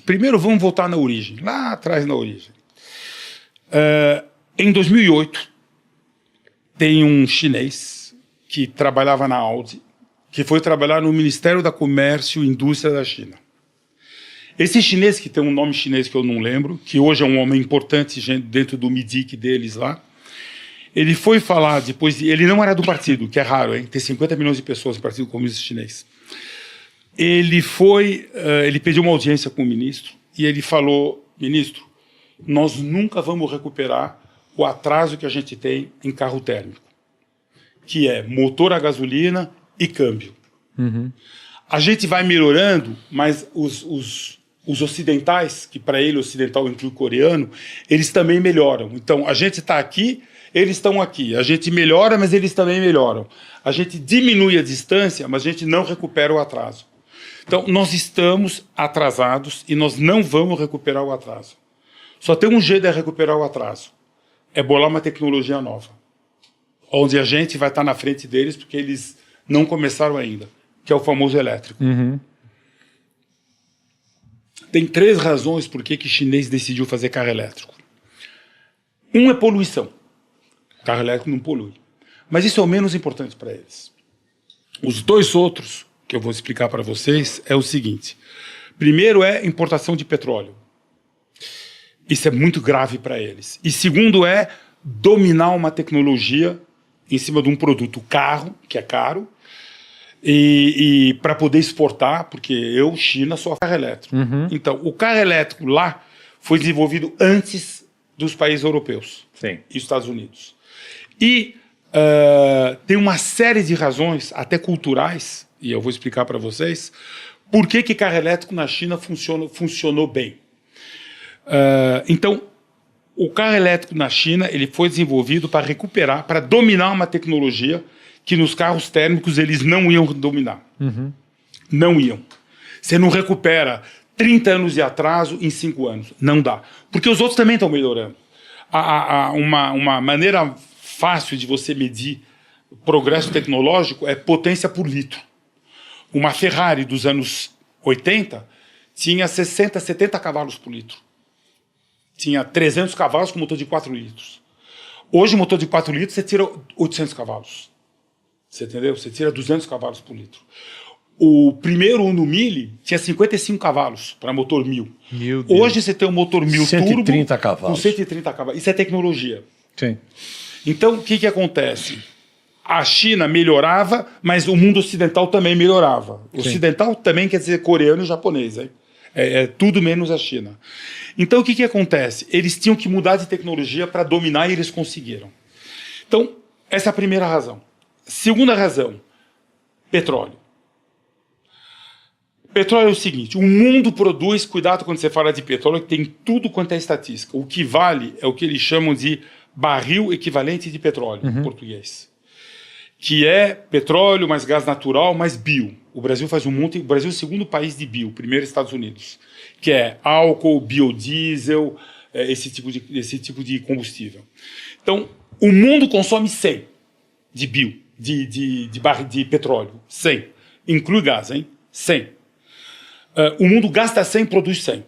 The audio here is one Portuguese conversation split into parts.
Primeiro, vamos voltar na origem, lá atrás na origem. Em 2008, tem um chinês que trabalhava na Audi, que foi trabalhar no Ministério da Comércio e Indústria da China. Esse chinês, que tem um nome chinês que eu não lembro, que hoje é um homem importante dentro do MIDIC deles lá, ele foi falar depois, ele não era do partido, que é raro, hein? Tem 50 milhões de pessoas no Partido Comunista Chinês. Ele pediu uma audiência com o ministro e ele falou: ministro, nós nunca vamos recuperar o atraso que a gente tem em carro térmico, que é motor a gasolina e câmbio. Uhum. A gente vai melhorando, mas os ocidentais, que para ele ocidental inclui o coreano, eles também melhoram. Então, a gente está aqui, eles estão aqui. A gente melhora, mas eles também melhoram. A gente diminui a distância, mas a gente não recupera o atraso. Então, nós estamos atrasados e nós não vamos recuperar o atraso. Só tem um jeito de recuperar o atraso. É bolar uma tecnologia nova. Onde a gente vai estar na frente deles, porque eles não começaram ainda, que é o famoso elétrico. Uhum. Tem 3 razões por que chinês decidiu fazer carro elétrico. Um é poluição. O carro elétrico não polui. Mas isso é o menos importante para eles. Os 2 outros que eu vou explicar para vocês é o seguinte. Primeiro é importação de petróleo. Isso é muito grave para eles. E segundo é dominar uma tecnologia em cima de um produto caro, que é caro, e para poder exportar, porque China, sou carro elétrico. Uhum. Então, o carro elétrico lá foi desenvolvido antes dos países europeus. Sim. E Estados Unidos. E tem uma série de razões, até culturais, e eu vou explicar para vocês, por que carro elétrico na China funcionou bem. Então, o carro elétrico na China ele foi desenvolvido para recuperar, para dominar uma tecnologia que nos carros térmicos eles não iam dominar. Uhum. Não iam. Você não recupera 30 anos de atraso em 5 anos. Não dá. Porque os outros também estão melhorando. Uma maneira fácil de você medir o progresso tecnológico é potência por litro. Uma Ferrari dos anos 80 tinha 60, 70 cavalos por litro. Tinha 300 cavalos com motor de 4 litros. Hoje, o motor de 4 litros, você tira 800 cavalos. Você entendeu? Você tira 200 cavalos por litro. O primeiro Uno Mille tinha 55 cavalos para motor 1000. Hoje você tem um motor 1000 130 turbo cavalos. com 130 cavalos. Isso é tecnologia. Sim. Então, o que acontece? A China melhorava, mas o mundo ocidental também melhorava. Sim. Ocidental também quer dizer coreano e japonês. Hein? É tudo menos a China. Então, o que acontece? Eles tinham que mudar de tecnologia para dominar e eles conseguiram. Então, essa é a primeira razão. Segunda razão, petróleo. Petróleo é o seguinte, o mundo produz, cuidado quando você fala de petróleo, que tem tudo quanto é estatística. O que vale é o que eles chamam de barril equivalente de petróleo, em português. Que é petróleo, mais gás natural, mais bio. O Brasil faz um monte. O Brasil é o segundo país de bio, primeiro Estados Unidos, que é álcool, biodiesel, esse tipo de combustível. Então, o mundo consome 100 de bio, de petróleo, 100. Inclui gás, hein? 100. O mundo gasta 100, produz 100.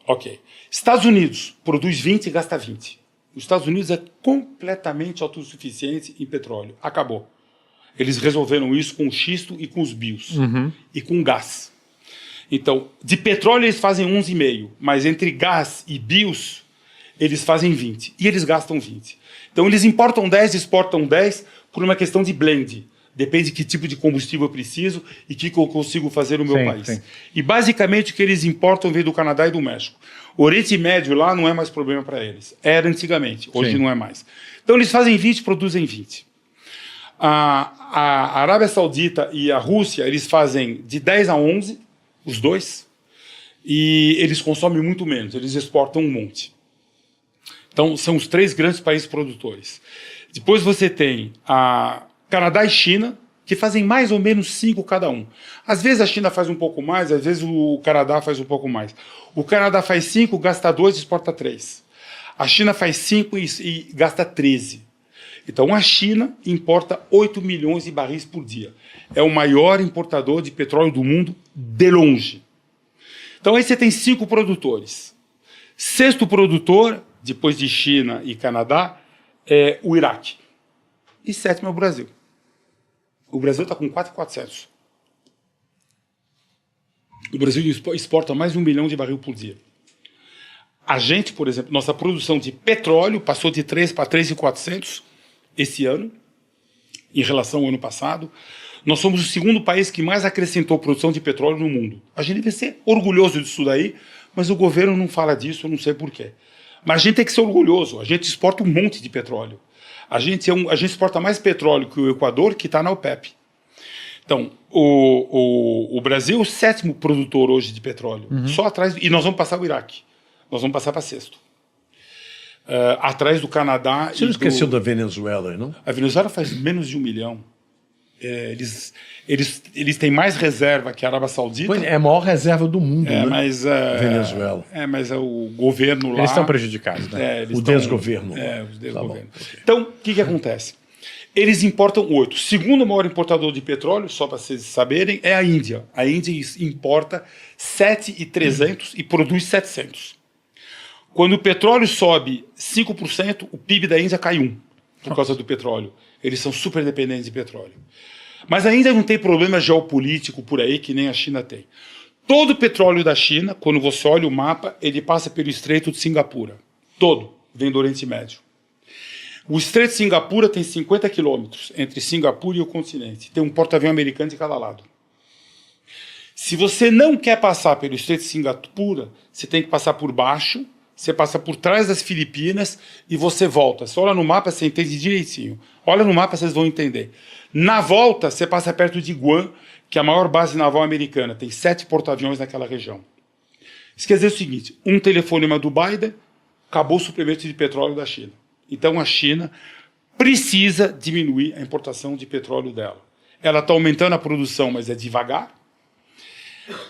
Ok. Estados Unidos produz 20 e gasta 20. Os Estados Unidos é completamente autossuficiente em petróleo. Acabou. Eles resolveram isso com o xisto e com os bios. Uhum. E com gás. Então, de petróleo eles fazem 11,5, mas entre gás e bios, eles fazem 20. E eles gastam 20. Então, eles importam 10, exportam 10 por uma questão de blend. Depende de que tipo de combustível eu preciso e o que eu consigo fazer no meu país. Sim. E, basicamente, o que eles importam vem do Canadá e do México. O Oriente Médio lá não é mais problema para eles. Era antigamente, hoje Sim. não é mais. Então, eles fazem 20, produzem 20. A Arábia Saudita e a Rússia, eles fazem de 10 a 11, os dois, e eles consomem muito menos, eles exportam um monte. Então, são os 3 grandes países produtores. Depois você tem a Canadá e China, que fazem mais ou menos 5 cada um. Às vezes a China faz um pouco mais, às vezes o Canadá faz um pouco mais. O Canadá faz 5, gasta 2 e exporta 3. A China faz 5 e gasta 13. Então a China importa 8 milhões de barris por dia. É o maior importador de petróleo do mundo de longe. Então aí você tem 5 produtores. Sexto produtor, depois de China e Canadá, é o Iraque. E sétimo é o Brasil. O Brasil está com 4.400. O Brasil exporta mais de 1 milhão de barril por dia. A gente, por exemplo, nossa produção de petróleo passou de 3 para 3.400 esse ano, em relação ao ano passado. Nós somos o segundo país que mais acrescentou produção de petróleo no mundo. A gente deve ser orgulhoso disso daí, mas o governo não fala disso, eu não sei porquê. Mas a gente tem que ser orgulhoso, a gente exporta um monte de petróleo. A gente exporta mais petróleo que o Equador, que está na OPEP. Então, o Brasil é o 7º produtor hoje de petróleo, só atrás, e nós vamos passar o Iraque. Nós vamos passar para 6º. Atrás do Canadá. Você não esqueceu da Venezuela, não? A Venezuela faz menos de 1 milhão. Eles têm mais reserva que a Arábia Saudita. Pois é a maior reserva do mundo, né? Mas, Venezuela. Mas o governo lá... Eles estão prejudicados, né? O desgoverno. O desgoverno. Tá bom. Então, o que acontece? Eles importam 8. O segundo maior importador de petróleo, só para vocês saberem, é a Índia. A Índia importa 7.300 e produz 700. Quando o petróleo sobe 5%, o PIB da Índia cai 1%, por causa do petróleo. Eles são super dependentes de petróleo. Mas a Índia não tem problema geopolítico por aí, que nem a China tem. Todo o petróleo da China, quando você olha o mapa, ele passa pelo Estreito de Singapura. Todo vem do Oriente Médio. O Estreito de Singapura tem 50 quilômetros entre Singapura e o continente. Tem um porta-aviões americano de cada lado. Se você não quer passar pelo Estreito de Singapura, você tem que passar por baixo, você passa por trás das Filipinas e você volta. Você olha no mapa, você entende direitinho. Olha no mapa, vocês vão entender. Na volta, você passa perto de Guam, que é a maior base naval americana. Tem 7 porta-aviões naquela região. Isso quer dizer o seguinte, um telefonema do Biden, acabou o suprimento de petróleo da China. Então a China precisa diminuir a importação de petróleo dela. Ela está aumentando a produção, mas é devagar.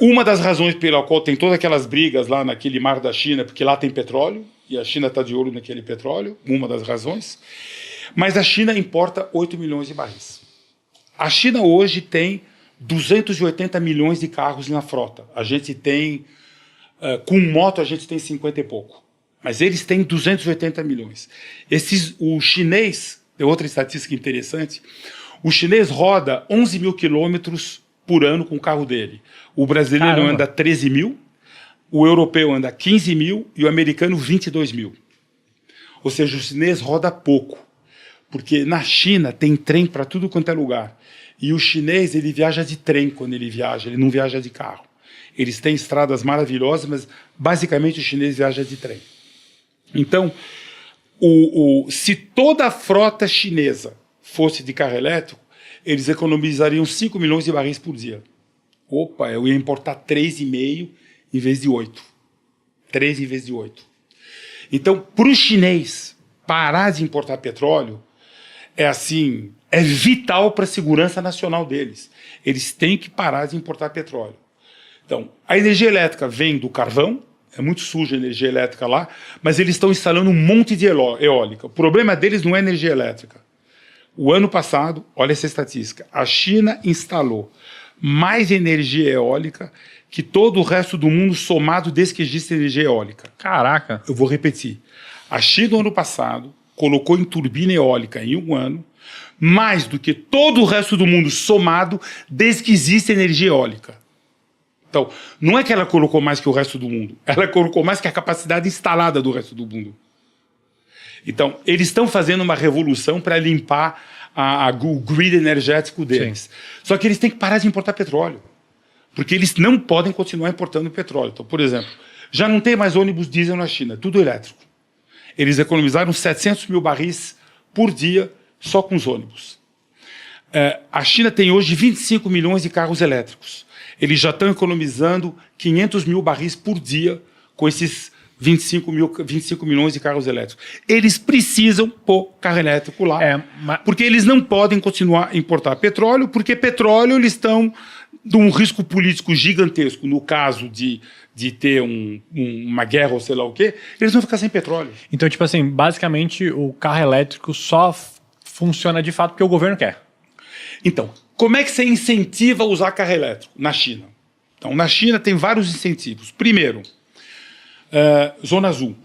Uma das razões pela qual tem todas aquelas brigas lá naquele mar da China, porque lá tem petróleo, e a China está de olho naquele petróleo, uma das razões. Mas a China importa 8 milhões de barris. A China hoje tem 280 milhões de carros na frota. A gente tem, com moto a gente tem 50 e pouco. Mas eles têm 280 milhões. O chinês, é outra estatística interessante, o chinês roda 11 mil quilômetros por ano com o carro dele. O brasileiro anda 13 mil, o europeu anda 15 mil e o americano 22 mil. Ou seja, o chinês roda pouco. Porque na China tem trem para tudo quanto é lugar. E o chinês, ele viaja de trem quando ele viaja, ele não viaja de carro. Eles têm estradas maravilhosas, mas basicamente o chinês viaja de trem. Então, se toda a frota chinesa fosse de carro elétrico, eles economizariam 5 milhões de barris por dia. Opa, eu ia importar 3,5 em vez de 8. 3 em vez de 8. Então, para o chinês parar de importar petróleo, é vital para a segurança nacional deles. Eles têm que parar de importar petróleo. Então, a energia elétrica vem do carvão, é muito suja a energia elétrica lá, mas eles estão instalando um monte de eólica. O problema deles não é energia elétrica. O ano passado, olha essa estatística, a China instalou mais energia eólica que todo o resto do mundo somado desde que existe energia eólica. Caraca! Eu vou repetir. A China, no ano passado, colocou em turbina eólica em um ano mais do que todo o resto do mundo somado desde que existe energia eólica. Então, não é que ela colocou mais que o resto do mundo, ela colocou mais que a capacidade instalada do resto do mundo. Então, eles estão fazendo uma revolução para limpar o grid energético deles. Sim. Só que eles têm que parar de importar petróleo, porque eles não podem continuar importando petróleo. Então, por exemplo, já não tem mais ônibus diesel na China, tudo elétrico. Eles economizaram 700 mil barris por dia só com os ônibus. A China tem hoje 25 milhões de carros elétricos. Eles já estão economizando 500 mil barris por dia com esses 25 milhões de carros elétricos. Eles precisam pôr carro elétrico lá, porque eles não podem continuar a importar petróleo, porque petróleo eles estão de um risco político gigantesco. No caso de ter uma guerra ou sei lá o quê, eles vão ficar sem petróleo. Então, tipo assim, basicamente o carro elétrico só funciona de fato porque o governo quer. Então, como é que você incentiva a usar carro elétrico na China? Então, na China tem vários incentivos. Primeiro, zona azul.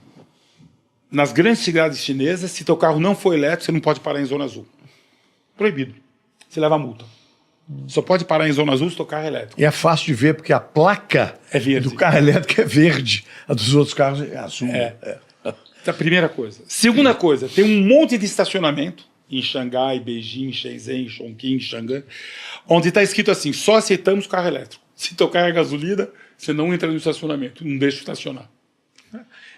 Nas grandes cidades chinesas, se teu carro não for elétrico, você não pode parar em zona azul. Proibido. Você leva multa. Só pode parar em zona azul se teu carro é elétrico. E é fácil de ver, porque a placa do carro elétrico é verde. A dos outros carros é azul. A primeira coisa. Segunda coisa, tem um monte de estacionamento em Xangai, Beijing, Shenzhen, Chongqing, Xangai, onde está escrito assim, só aceitamos carro elétrico. Se teu carro é gasolina, você não entra no estacionamento, não deixa estacionar.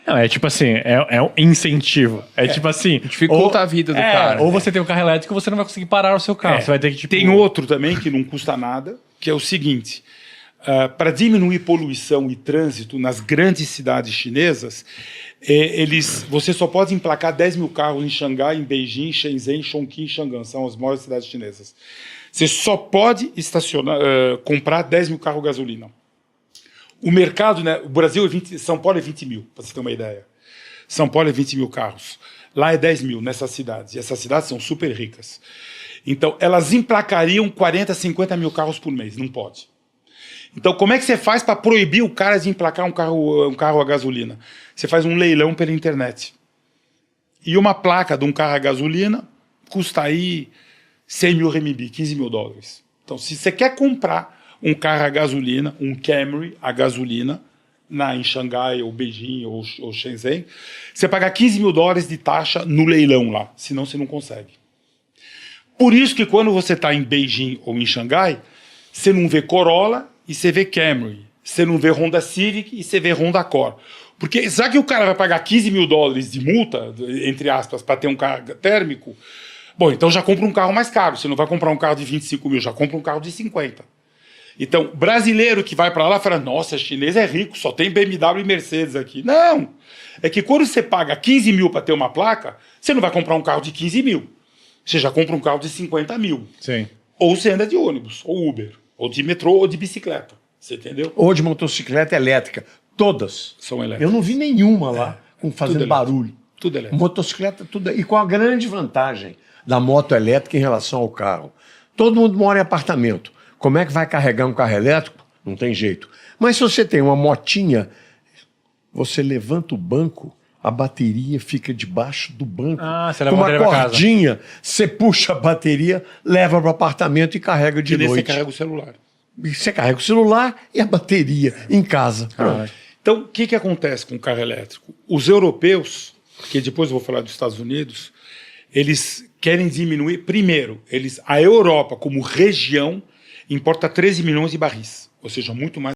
Não, é tipo assim, é um incentivo. Tipo assim... Dificulta a vida do cara. Ou você tem um carro elétrico, você não vai conseguir parar o seu carro. Você vai ter que, tipo... Tem outro também que não custa nada, que é o seguinte, para diminuir poluição e trânsito nas grandes cidades chinesas, você só pode emplacar 10 mil carros em Xangai, em Beijing, Shenzhen, Chongqing e Shanghai, são as maiores cidades chinesas. Você só pode comprar 10 mil carros gasolina. O mercado, né, o Brasil São Paulo é 20 mil, para você ter uma ideia. São Paulo é 20 mil carros. Lá é 10 mil nessas cidades. E essas cidades são super ricas. Então, elas emplacariam 40, 50 mil carros por mês. Não pode. Então, como é que você faz para proibir o cara de emplacar um carro a gasolina? Você faz um leilão pela internet. E uma placa de um carro a gasolina custa aí 100 mil renminbi, 15 mil dólares. Então, se você quer comprar um carro a gasolina, um Camry a gasolina, em Xangai, ou Beijing, ou Shenzhen, você paga 15 mil dólares de taxa no leilão lá, senão você não consegue. Por isso que quando você está em Beijing ou em Xangai, você não vê Corolla e você vê Camry, você não vê Honda Civic e você vê Honda Accord. Porque já que o cara vai pagar 15 mil dólares de multa, entre aspas, para ter um carro térmico, bom, então já compra um carro mais caro, você não vai comprar um carro de 25 mil, já compra um carro de 50. Então, brasileiro que vai para lá fala, nossa, chinês é rico, só tem BMW e Mercedes aqui. Não! É que quando você paga 15 mil para ter uma placa, você não vai comprar um carro de 15 mil. Você já compra um carro de 50 mil. Sim. Ou você anda de ônibus, ou Uber, ou de metrô, ou de bicicleta. Você entendeu? Ou de motocicleta elétrica. Todas. São elétricas. Eu não vi nenhuma lá fazendo barulho. Tudo elétrico. Motocicleta, tudo. E com a grande vantagem da moto elétrica em relação ao carro. Todo mundo mora em apartamento. Como é que vai carregar um carro elétrico? Não tem jeito. Mas se você tem uma motinha, você levanta o banco, a bateria fica debaixo do banco. Você leva com uma pra cordinha, você puxa a bateria, leva para o apartamento e carrega de noite. Você carrega o celular. E você carrega o celular e a bateria em casa. Então, o que acontece com o carro elétrico? Os europeus, que depois eu vou falar dos Estados Unidos, eles querem diminuir. Primeiro, a Europa, como região, importa 13 milhões de barris, ou seja, muito mais